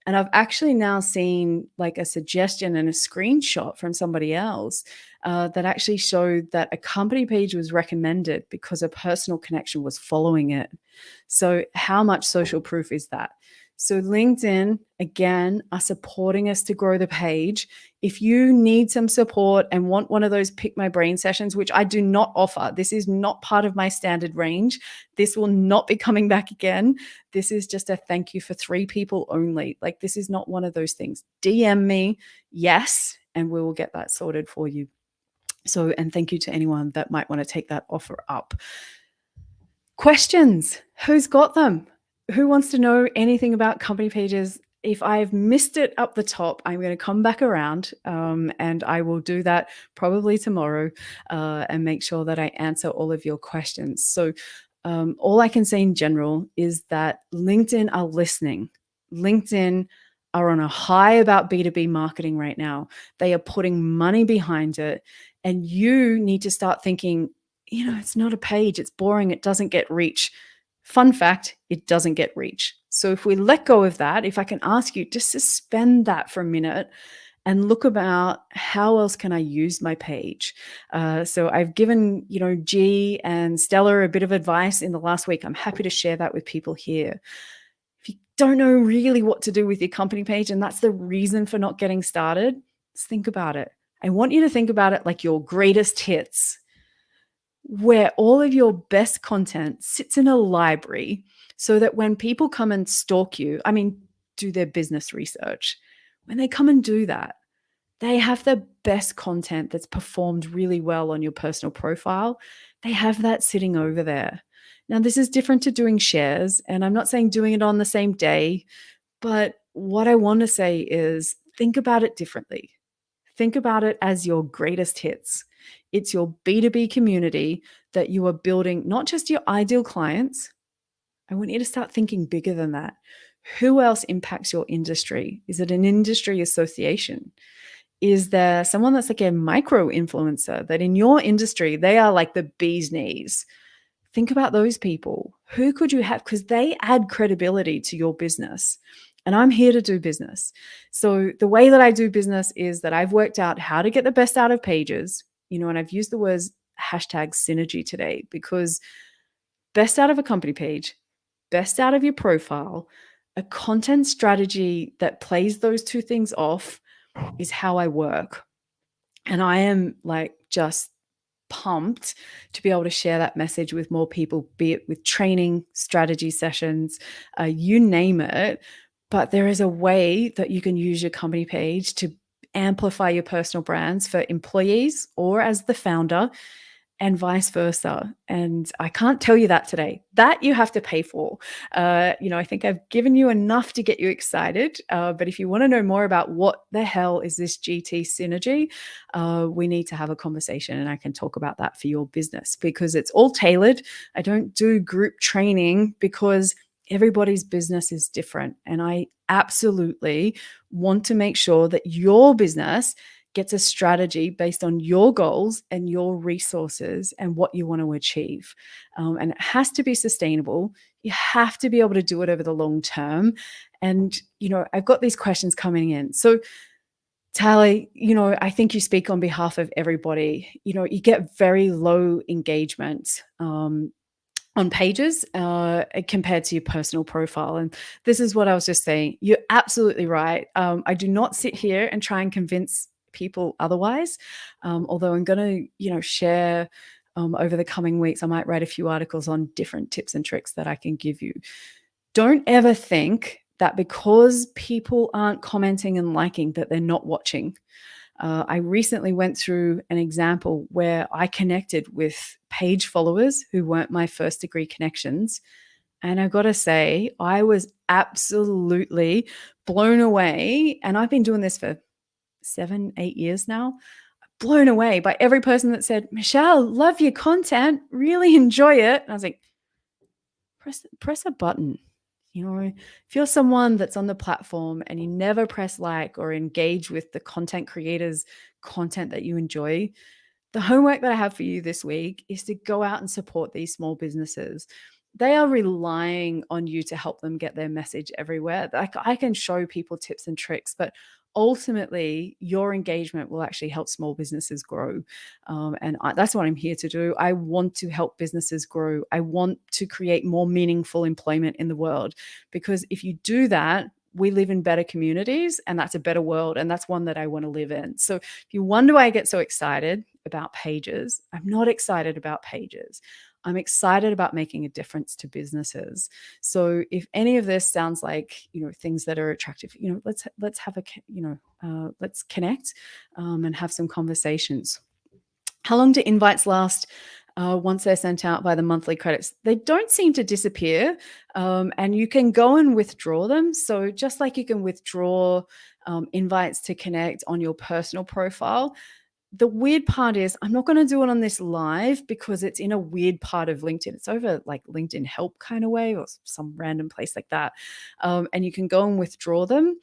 And I've actually now seen like a suggestion and a screenshot from somebody else that actually showed that a company page was recommended because a personal connection was following it. So how much social proof is that? So LinkedIn, again, are supporting us to grow the page. If you need some support and want one of those pick my brain sessions, which I do not offer, this is not part of my standard range. This will not be coming back again. This is just a thank you for 3 people only. Like, this is not one of those things. DM me, yes, and we will get that sorted for you. So, and thank you to anyone that might want to take that offer up. Questions? Who's got them? Who wants to know anything about company pages? If I've missed it up the top, I'm going to come back around and I will do that probably tomorrow and make sure that I answer all of your questions. So all I can say in general is that LinkedIn are listening. LinkedIn are on a high about B2B marketing right now. They are putting money behind it. And you need to start thinking, it's not a page. It's boring. It doesn't get reach. Fun fact, it doesn't get reach. So if we let go of that, if I can ask you, just suspend that for a minute and look about how else can I use my page. So I've given, G and Stella a bit of advice in the last week. I'm happy to share that with people here. If you don't know really what to do with your company page, and that's the reason for not getting started, let's think about it. I want you to think about it like your greatest hits, where all of your best content sits in a library so that when people come and stalk you, do their business research, when they come and do that, they have the best content that's performed really well on your personal profile. They have that sitting over there. Now, this is different to doing shares, and I'm not saying doing it on the same day, but what I want to say is think about it differently. Think about it as your greatest hits. It's your B2B community that you are building, not just your ideal clients. I want you to start thinking bigger than that. Who else impacts your industry? Is it an industry association? Is there someone that's like a micro influencer that in your industry, they are like the bee's knees? Think about those people. Who could you have? Because they add credibility to your business. And I'm here to do business. So the way that I do business is that I've worked out how to get the best out of pages, and I've used the words hashtag synergy today, because best out of a company page, best out of your profile, a content strategy that plays those 2 things off is how I work. And I am like just pumped to be able to share that message with more people, be it with training, strategy sessions, you name it. But there is a way that you can use your company page to amplify your personal brands for employees or as the founder, and vice versa. And I can't tell you that today. That you have to pay for. I think I've given you enough to get you excited. But if you want to know more about what the hell is this GT synergy, we need to have a conversation, and I can talk about that for your business because it's all tailored. I don't do group training because everybody's business is different. And I absolutely want to make sure that your business gets a strategy based on your goals and your resources and what you want to achieve. And it has to be sustainable. You have to be able to do it over the long term. And, I've got these questions coming in. So, Tally, I think you speak on behalf of everybody. You get very low engagement. On pages compared to your personal profile. And this is what I was just saying. You're absolutely right. I do not sit here and try and convince people otherwise. Although I'm going to, share over the coming weeks, I might write a few articles on different tips and tricks that I can give you. Don't ever think that because people aren't commenting and liking that they're not watching. I recently went through an example where I connected with page followers who weren't my first degree connections. And I've got to say, I was absolutely blown away. And I've been doing this for 7, 8 years now. Blown away by every person that said, Michelle, love your content, really enjoy it. And I was like, press a button. If you're someone that's on the platform and you never press like or engage with the content creators' content that you enjoy, the homework that I have for you this week is to go out and support these small businesses. They are relying on you to help them get their message everywhere. I can show people tips and tricks, but ultimately your engagement will actually help small businesses grow. That's what I'm here to do. I want to help businesses grow. I want to create more meaningful employment in the world, because if you do that, we live in better communities, and that's a better world. And that's one that I want to live in. So if you wonder why I get so excited about pages, I'm not excited about pages. I'm excited about making a difference to businesses. So if any of this sounds like, things that are attractive, let's have let's connect and have some conversations. How long do invites last? Once they're sent out by the monthly credits, they don't seem to disappear, and you can go and withdraw them. So just like you can withdraw invites to connect on your personal profile, the weird part is I'm not going to do it on this live because it's in a weird part of LinkedIn. It's over like LinkedIn help kind of way or some random place like that. And you can go and withdraw them.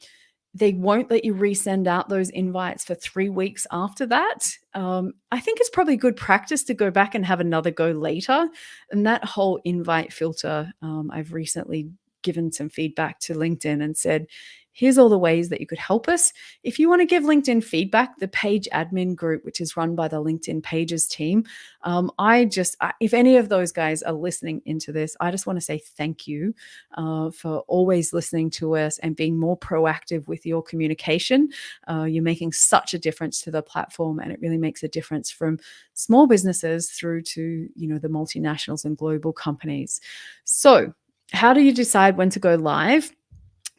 They won't let you resend out those invites for 3 weeks after that. I think it's probably good practice to go back and have another go later. And that whole invite filter, I've recently given some feedback to LinkedIn and said, here's all the ways that you could help us. If you want to give LinkedIn feedback, the page admin group, which is run by the LinkedIn Pages team, if any of those guys are listening into this, I just want to say thank you for always listening to us and being more proactive with your communication. You're making such a difference to the platform, and it really makes a difference from small businesses through to, the multinationals and global companies. So how do you decide when to go live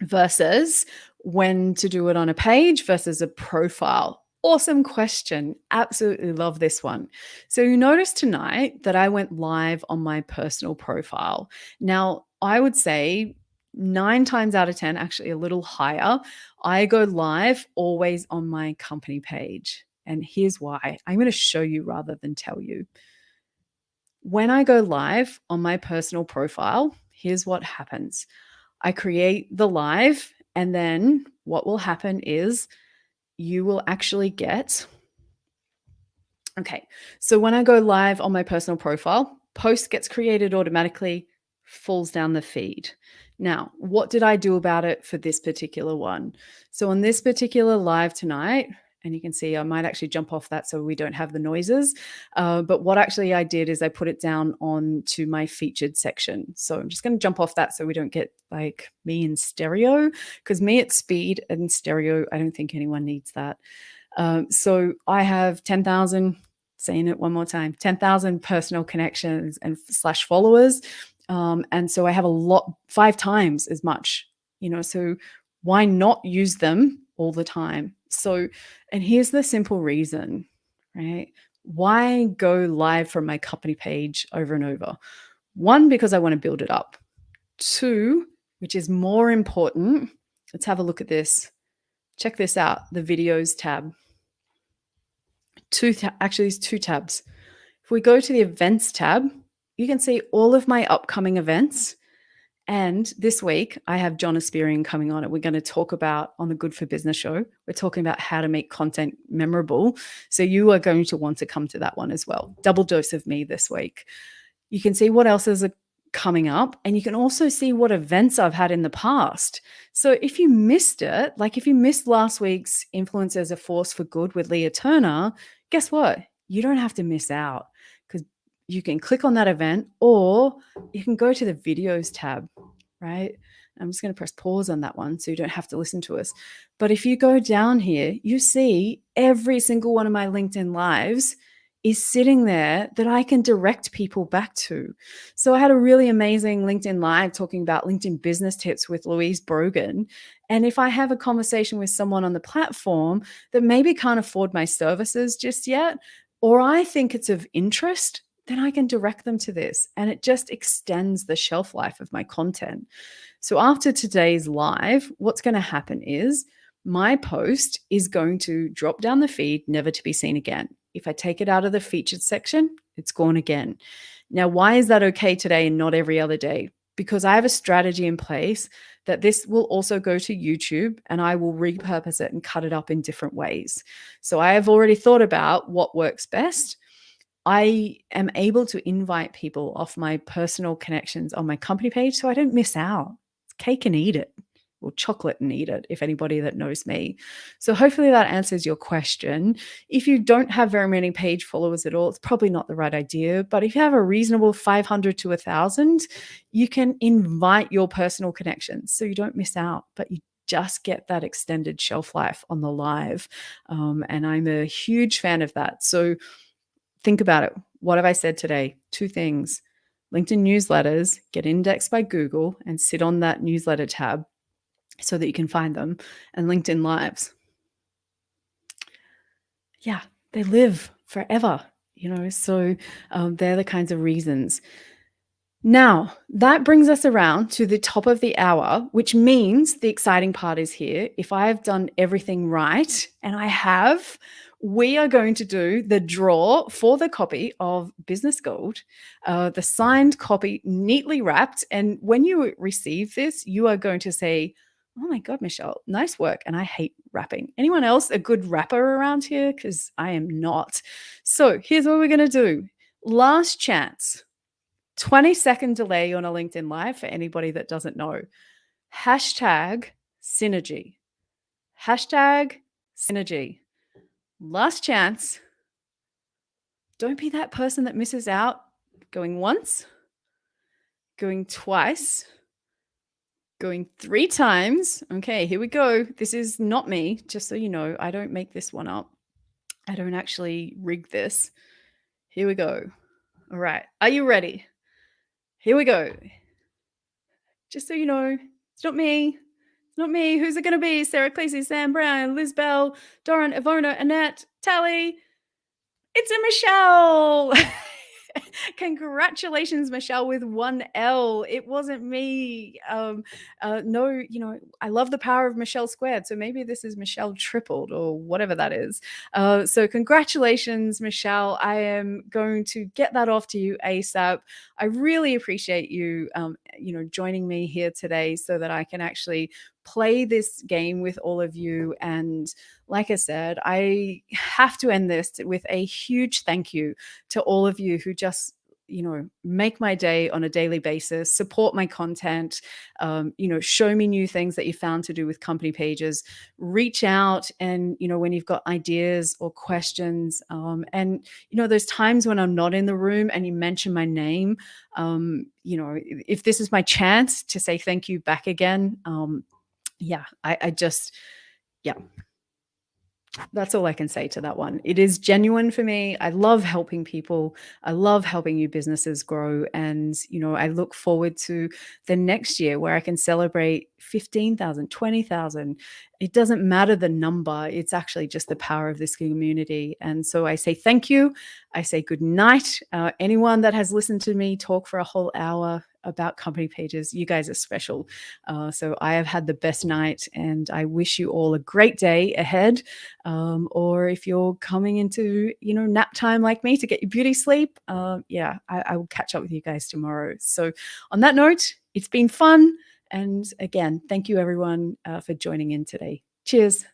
versus when to do it on a page versus a profile? Awesome question. Absolutely love this one. So you notice tonight that I went live on my personal profile. Now, I would say 9 times out of 10, actually a little higher, I go live always on my company page. And here's why. I'm going to show you rather than tell you. When I go live on my personal profile, here's what happens. I create the live, and then what will happen is you will actually get, okay, so when I go live on my personal profile, post gets created automatically, falls down the feed. Now, what did I do about it for this particular one? So on this particular live tonight, and you can see I might actually jump off that so we don't have the noises. But what actually I did is I put it down onto my featured section. So I'm just going to jump off that so we don't get like me in stereo, because me at speed and stereo, I don't think anyone needs that. So I have 10,000 Saying it one more time, 10,000 personal connections and slash followers. And so I have 5 times as much, so why not use them all the time? So, and here's the simple reason, right? Why go live from my company page over and over? One, because I want to build it up. Two, which is more important, let's have a look at this. Check this out, the videos tab. Actually, there's 2 tabs. If we go to the events tab, you can see all of my upcoming events. And this week, I have John Asperian coming on it. We're going to talk about on the Good for Business show. We're talking about how to make content memorable. So you are going to want to come to that one as well. Double dose of me this week. You can see what else is coming up, and you can also see what events I've had in the past. So if you missed it, like if you missed last week's Influence as a Force for Good with Leah Turner, guess what? You don't have to miss out, because you can click on that event, or you can go to the videos tab, right? I'm just going to press pause on that one so you don't have to listen to us. But if you go down here, you see every single one of my LinkedIn lives is sitting there that I can direct people back to. So I had a really amazing LinkedIn Live talking about LinkedIn business tips with Louise Brogan. And if I have a conversation with someone on the platform that maybe can't afford my services just yet, or I think it's of interest, then I can direct them to this. And it just extends the shelf life of my content. So after today's live, what's going to happen is my post is going to drop down the feed, never to be seen again. If I take it out of the featured section, it's gone again. Now, why is that okay today and not every other day? Because I have a strategy in place that this will also go to YouTube, and I will repurpose it and cut it up in different ways. So I have already thought about what works best. I am able to invite people off my personal connections on my company page so I don't miss out. It's cake and eat it, or chocolate and eat it, if anybody that knows me. So hopefully that answers your question. If you don't have very many page followers at all, it's probably not the right idea. But if you have a reasonable 500 to 1,000, you can invite your personal connections so you don't miss out, but you just get that extended shelf life on the live. And I'm a huge fan of that. So think about it. What have I said today? 2 things. LinkedIn newsletters get indexed by Google and sit on that newsletter tab so that you can find them, and LinkedIn Lives. Yeah, they live forever, so they're the kinds of reasons. Now, that brings us around to the top of the hour, which means the exciting part is here. If I have done everything right, and I have, we are going to do the draw for the copy of Business Gold, the signed copy, neatly wrapped. And when you receive this, you are going to say, "Oh my God, Michelle, nice work." And I hate wrapping. Anyone else a good wrapper around here? Because I am not. So here's what we're going to do. Last chance. 20-second delay on a LinkedIn Live for anybody that doesn't know. Hashtag synergy. Hashtag synergy. Last chance. Don't be that person that misses out. Going once, going twice, going 3 times. Okay, here we go. This is not me, just so you know. I don't make this one up. I don't actually rig this. Here we go. All right. Are you ready? Here we go. Just so you know, it's not me. It's not me. Who's it going to be? Sarah Cleese, Sam Brown, Liz Bell, Doran, Ivona, Annette, Tally. It's a Michelle. Congratulations, Michelle, with 1 L. It wasn't me. No, I love the power of Michelle squared. So maybe this is Michelle tripled or whatever that is. So congratulations, Michelle. I am going to get that off to you ASAP. I really appreciate you, joining me here today so that I can actually play this game with all of you. And like I said, I have to end this with a huge thank you to all of you who just make my day on a daily basis, support my content, show me new things that you found to do with company pages, reach out. And, when you've got ideas or questions, and, there's times when I'm not in the room and you mention my name, if this is my chance to say thank you back again, I just, yeah. That's all I can say to that one. It is genuine for me. I love helping people. I love helping new businesses grow. And, I look forward to the next year where I can celebrate 15,000, 20,000. It doesn't matter the number. It's actually just the power of this community. And so I say thank you. I say good night. Anyone that has listened to me talk for a whole hour about company pages, you guys are special. So I have had the best night, and I wish you all a great day ahead. Or if you're coming into, nap time like me to get your beauty sleep, yeah, I will catch up with you guys tomorrow. So on that note, it's been fun. And again, thank you everyone for joining in today. Cheers.